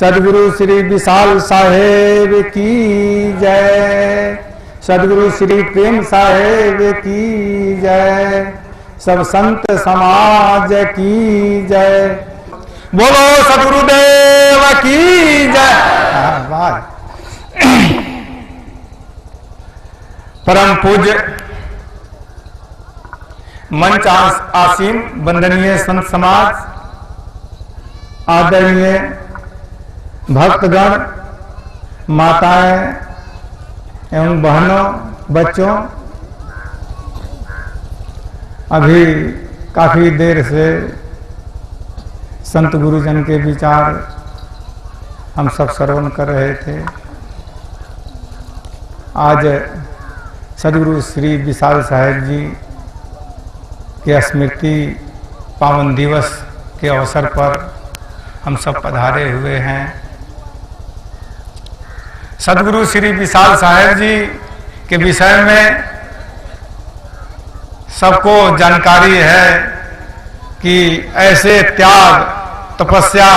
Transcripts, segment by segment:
सदगुरु श्री विशाल साहेब की जय। सदगुरु श्री प्रेम साहेब की जय। सब संत समाज की जय। बोलो सदगुरुदेव की जय। परम पूज्य मंच आसीन वंदनीय संत समाज, आदरणीय भक्तगण, माताएं एवं बहनों, बच्चों, अभी काफी देर से संत गुरुजन के विचार हम सब श्रवण कर रहे थे। आज सदगुरु श्री विशाल साहेब जी के स्मृति पावन दिवस के अवसर पर हम सब पधारे हुए हैं। सदगुरु श्री विशाल साहेब जी के विषय में सबको जानकारी है कि ऐसे त्याग, तपस्या,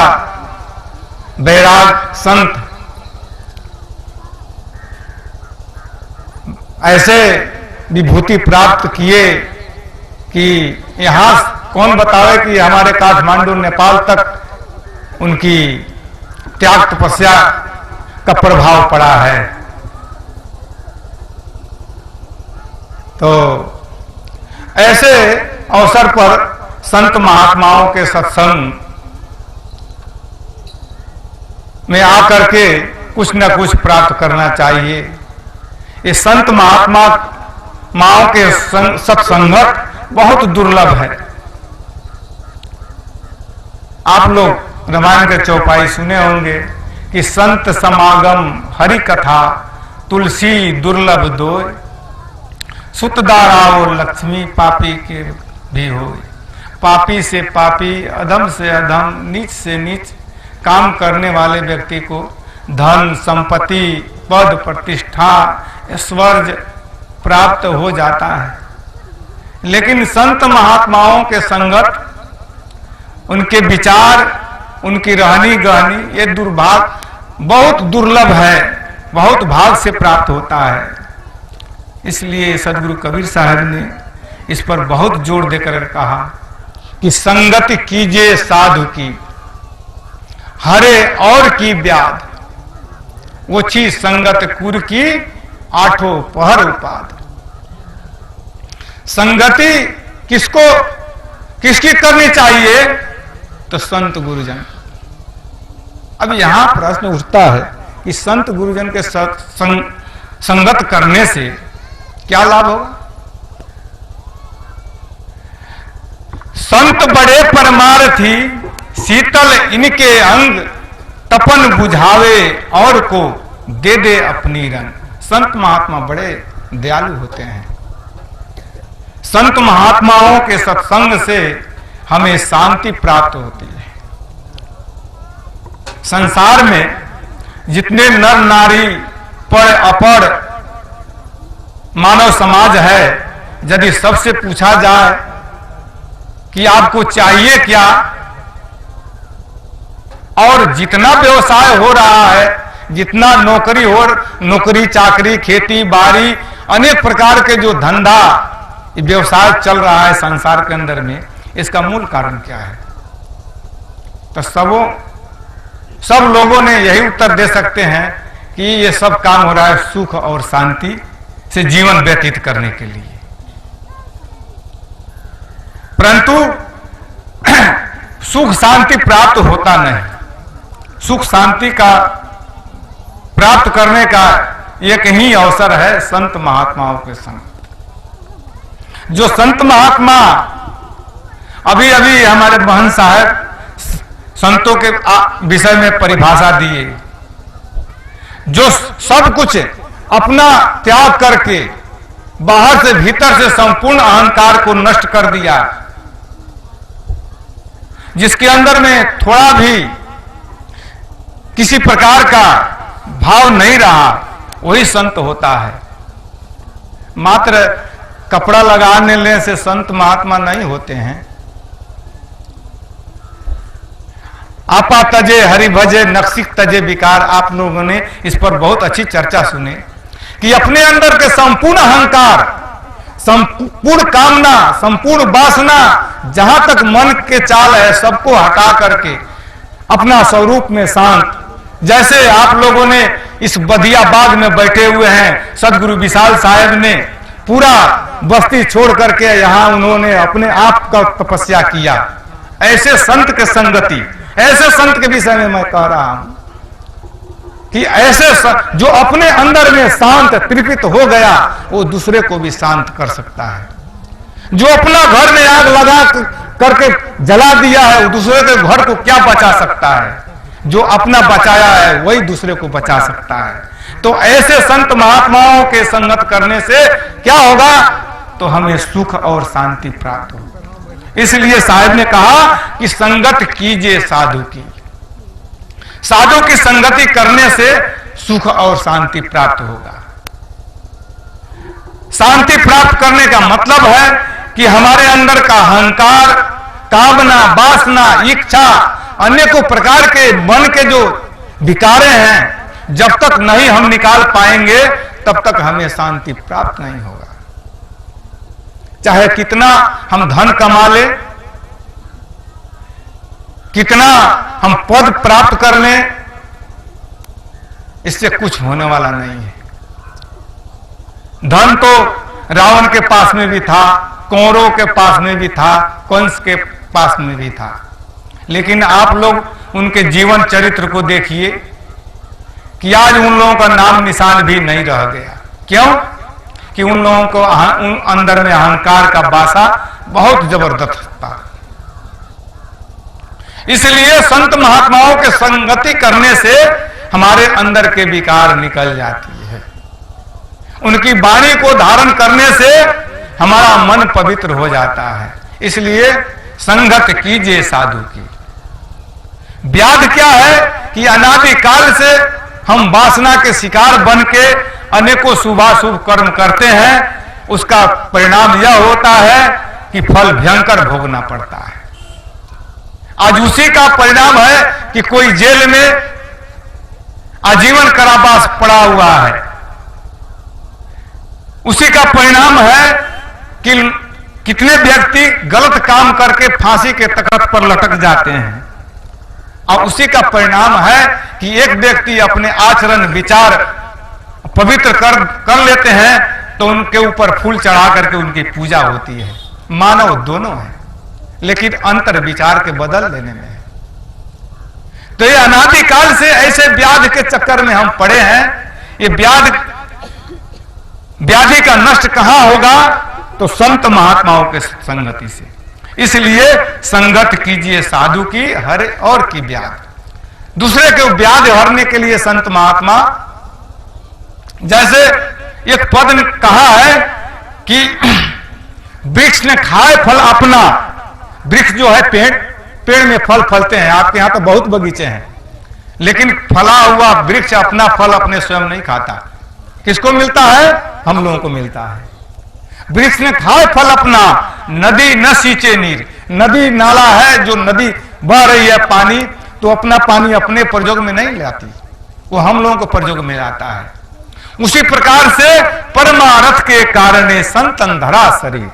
वैराग संत, ऐसे विभूति प्राप्त किए कि यहाँ कौन बतावे कि हमारे काठमांडू नेपाल तक उनकी त्याग तपस्या का प्रभाव पड़ा है। तो ऐसे अवसर पर संत महात्माओं के सत्संग में आकर के कुछ न कुछ प्राप्त करना चाहिए। ये संत महात्माओं के सत्संगत बहुत दुर्लभ है। आप लोग रामायण के चौपाई सुने होंगे कि संत समागम हरि कथा तुलसी दुर्लभ दोय, सुतदारा और लक्ष्मी पापी के भी होय। पापी से पापी, अधम से अधम, नीच से नीच काम करने वाले व्यक्ति को धन, संपत्ति, पद, प्रतिष्ठा, ऐश्वर्य प्राप्त हो जाता है। लेकिन संत महात्माओं के संगत, उनके विचार, उनकी रहनी गहनी, ये दुर्भाग्य बहुत दुर्लभ है, बहुत भाग से प्राप्त होता है। इसलिए सदगुरु कबीर साहब ने इस पर बहुत जोर देकर कहा कि संगति कीजिए साधु की, हरे और की ब्याद, वो चीज संगत कुर की, आठों पहर उपाद। संगति किसकी करनी चाहिए? तो संत गुरुजन। अब यहां प्रश्न उठता है कि संत गुरुजन के साथ संगत करने से क्या लाभ होगा? संत बड़े परमार्थी, शीतल इनके अंग, तपन बुझावे और को दे दे अपनी रंग। संत महात्मा बड़े दयालु होते हैं। संत महात्माओं के सत्संग से हमें शांति प्राप्त होती है। संसार में जितने नर नारी, पढ़ अपढ़ मानव समाज है, यदि सबसे पूछा जाए कि आपको चाहिए क्या, और जितना व्यवसाय हो रहा है, जितना नौकरी चाकरी, खेती बाड़ी, अनेक प्रकार के जो धंधा व्यवसाय चल रहा है संसार के अंदर में, इसका मूल कारण क्या है? तो सब लोगों ने यही उत्तर दे सकते हैं कि ये सब काम हो रहा है सुख और शांति से जीवन व्यतीत करने के लिए। परंतु सुख शांति प्राप्त होता नहीं। सुख शांति का प्राप्त करने का एक ही अवसर है संत महात्माओं के संग। जो संत महात्मा, अभी हमारे महंत साहब संतों के विषय में परिभाषा दिए, जो सब कुछ अपना त्याग करके बाहर से भीतर से संपूर्ण अहंकार को नष्ट कर दिया, जिसके अंदर में थोड़ा भी किसी प्रकार का भाव नहीं रहा, वही संत होता है। मात्र कपड़ा लगाने से संत महात्मा नहीं होते हैं। आपा तजे हरि भजे नक्सिक तजे विकार। आप लोगों ने इस पर बहुत अच्छी चर्चा सुने कि अपने अंदर के संपूर्ण अहंकार, संपूर्ण कामना, संपूर्ण वासना, जहां तक मन के चाल है, सबको हटा करके अपना स्वरूप में शांत, जैसे आप लोगों ने इस बदिया बाग में बैठे हुए हैं, सदगुरु विशाल साहब ने पूरा बस्ती छोड़ करके यहां उन्होंने अपने आप का तपस्या किया। ऐसे संत के संगति, ऐसे संत के विषय में मैं कह रहा हूं कि ऐसे जो अपने अंदर में शांत तृप्त हो गया, वो दूसरे को भी शांत कर सकता है। जो अपना घर में आग लगा करके जला दिया है, वो दूसरे के घर को क्या बचा सकता है? जो अपना बचाया है वही दूसरे को बचा सकता है। तो ऐसे संत महात्माओं के संगत करने से क्या होगा? तो हमें सुख और शांति प्राप्त होगी। इसलिए साहब ने कहा कि संगत कीजिए साधु की। साधु की संगति करने से सुख और शांति प्राप्त होगा। शांति प्राप्त करने का मतलब है कि हमारे अंदर का अहंकार, कामना, वासना, इच्छा, अनेकों प्रकार के मन के जो विकारे हैं, जब तक नहीं हम निकाल पाएंगे तब तक हमें शांति प्राप्त नहीं होगा। चाहे कितना हम धन कमा ले, कितना हम पद प्राप्त कर लें, इससे कुछ होने वाला नहीं है। धन तो रावण के पास में भी था, कौरवों के पास में भी था, कंस के पास में भी था, लेकिन आप लोग उनके जीवन चरित्र को देखिए कि आज उन लोगों का नाम निशान भी नहीं रह गया। क्यों? कि उन लोगों को उन अंदर में अहंकार का बासा बहुत जबरदस्त था। इसलिए संत महात्माओं के संगति करने से हमारे अंदर के विकार निकल जाती है। उनकी वाणी को धारण करने से हमारा मन पवित्र हो जाता है। इसलिए संगत कीजिए साधु की। व्याध क्या है कि अनादिकाल से हम वासना के शिकार बन के अनेकों शुभाशुभ कर्म करते हैं। उसका परिणाम यह होता है कि फल भयंकर भोगना पड़ता है। आज उसी का परिणाम है कि कोई जेल में आजीवन कारावास पड़ा हुआ है। उसी का परिणाम है कि कितने व्यक्ति गलत काम करके फांसी के तख्त पर लटक जाते हैं। और उसी का परिणाम है कि एक व्यक्ति अपने आचरण विचार पवित्र कर लेते हैं तो उनके ऊपर फूल चढ़ा करके उनकी पूजा होती है। मानव दोनों है, लेकिन अंतर विचार के बदल लेने में है। तो ये अनादिकाल से ऐसे व्याधि के चक्कर में हम पड़े हैं। ये व्याधि का नष्ट कहां होगा? तो संत महात्माओं के संगति से। इसलिए संगत कीजिए साधु की, हरे और की व्याध। दूसरे के व्याध हरने के लिए संत महात्मा, जैसे एक पद ने कहा है कि वृक्ष ने खाए फल अपना। वृक्ष जो है पेड़ में फल फलते हैं। आपके यहां तो बहुत बगीचे हैं, लेकिन फला हुआ वृक्ष अपना फल अपने स्वयं नहीं खाता। किसको मिलता है? हम लोगों को मिलता है। वृक्ष ने खाए फल अपना, नदी न सींचे नीर। नदी नाला है, जो नदी बह रही है पानी, तो अपना पानी अपने प्रयोग में नहीं लाती, वो हम लोगों को प्रयोग में लाता है। उसी प्रकार से परमार्थ के कारण संतन धरा शरीर।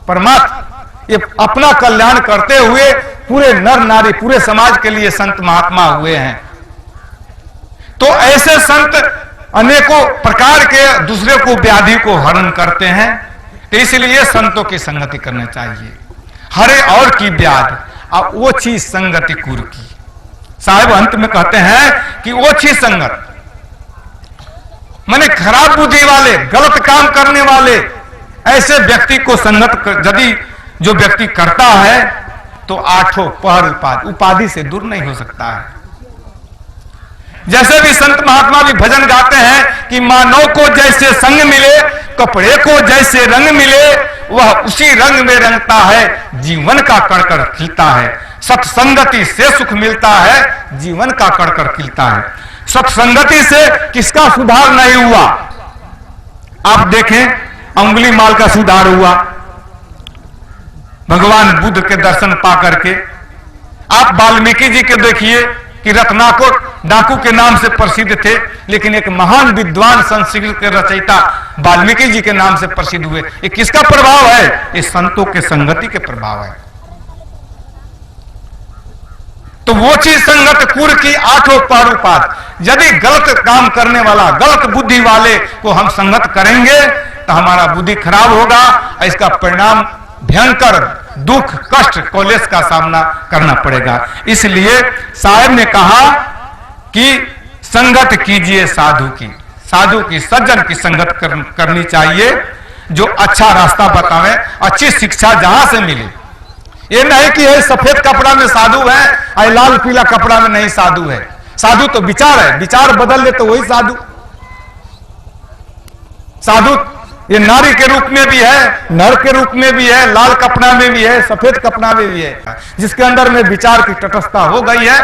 परमात्मा ये अपना कल्याण करते हुए पूरे नर नारी, पूरे समाज के लिए संत महात्मा हुए हैं। तो ऐसे संत अनेकों प्रकार के दूसरे को व्याधि को हरण करते हैं। तो इसलिए संतों की संगति करना चाहिए। हरे और की व्याध, अब ओछी संगति कुर की। साहब अंत में कहते हैं कि ओछी संगत माने खराब बुद्धि वाले, गलत काम करने वाले, ऐसे व्यक्ति को संगत यदि जो व्यक्ति करता है तो आठों पहर उपाधि से दूर नहीं हो सकता है। जैसे भी संत महात्मा भी भजन गाते हैं कि मानव को जैसे संग मिले, कपड़े को जैसे रंग मिले, वह उसी रंग में रंगता है, जीवन का कड़कड़ खिलता है। सत्संगति से सुख मिलता है, जीवन का कड़कड़ खिलता है। सत्संगति से किसका सुधार नहीं हुआ? आप देखें, अंगुली माल का सुधार हुआ भगवान बुद्ध के दर्शन पा करके। आप वाल्मीकि जी के देखिए कि रत्नाकर डाकू के नाम से प्रसिद्ध थे, लेकिन एक महान विद्वान संस्कृत के रचयिता वाल्मीकि जी के नाम से प्रसिद्ध हुए। ये किसका प्रभाव है? ये संतों के संगति के प्रभाव है। तो वो चीज संगत कुर की आठों पारुपात। यदि गलत काम करने वाला, गलत बुद्धि वाले को हम संगत करेंगे तो हमारा बुद्धि खराब होगा, इसका परिणाम भयंकर दुख, कष्ट, कलेश का सामना करना पड़ेगा। इसलिए साहब ने कहा कि संगत कीजिए साधु की, साधु की, सज्जन की संगत करनी चाहिए, जो अच्छा रास्ता बतावे, अच्छी शिक्षा जहां से मिले। ये नहीं कि ये सफेद कपड़ा में साधु है, और लाल पीला कपड़ा में नहीं साधु है। साधु तो विचार है, विचार बदल ले तो वही साधु। साधु ये नारी के रूप में भी है, नर के रूप में भी है, लाल कपड़ा में भी है, सफेद कपड़ा में भी है। जिसके अंदर में विचार की तटस्थता हो गई है,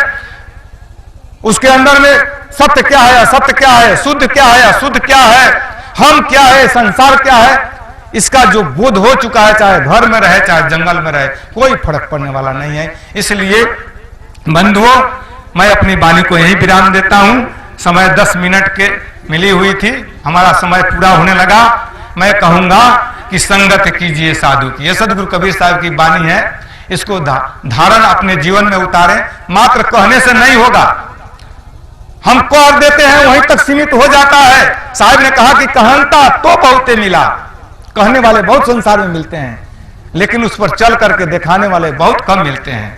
उसके अंदर में सत्य क्या है, असत्य क्या है, शुद्ध क्या है, अशुद्ध क्या है, हम क्या है, संसार क्या है, इसका जो बोध हो चुका है, चाहे घर में रहे चाहे जंगल में रहे, कोई फर्क पड़ने वाला नहीं है। इसलिए बंधुओं, मैं अपनी वाणी को यही विराम देता हूं। समय 10 मिनट के मिली हुई थी, हमारा समय पूरा होने लगा। मैं कहूंगा कि संगत कीजिए साधु की। ये सदगुरु कबीर साहब की वाणी है, इसको धारण अपने जीवन में उतारें। मात्र कहने से नहीं होगा, हम कह देते हैं वहीं तक सीमित हो जाता है। साहब ने कहा कि कहनता तो बहुते मिला, कहने वाले बहुत संसार में मिलते हैं, लेकिन उस पर चल करके दिखाने वाले बहुत कम मिलते हैं।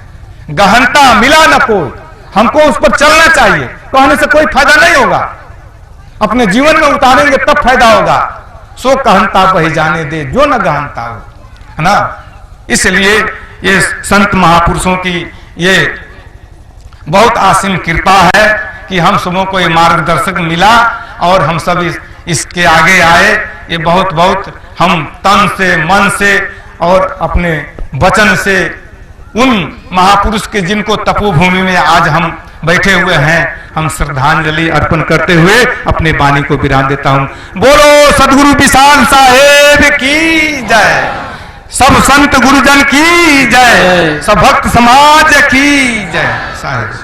गहनता मिला न कोई, हमको उस पर चलना चाहिए। कहने से कोई फायदा नहीं होगा, अपने जीवन में उतारेंगे तब फायदा होगा। सो कहनता वही जाने दे जो न गहनता हो, है ना। इसलिए ये संत महापुरुषों की ये बहुत आसीम कृपा है कि हम सबों को ये मार्गदर्शक मिला और हम सब इसके आगे आए। ये बहुत बहुत हम तन से, मन से और अपने वचन से उन महापुरुष के जिनको तपोभूमि में आज हम बैठे हुए हैं, हम श्रद्धांजलि अर्पण करते हुए अपने वाणी को विराम देता हूं। बोलो सदगुरु विशाल साहेब की जय, सब संत गुरुजन की जय, सब भक्त समाज की जय। साहेब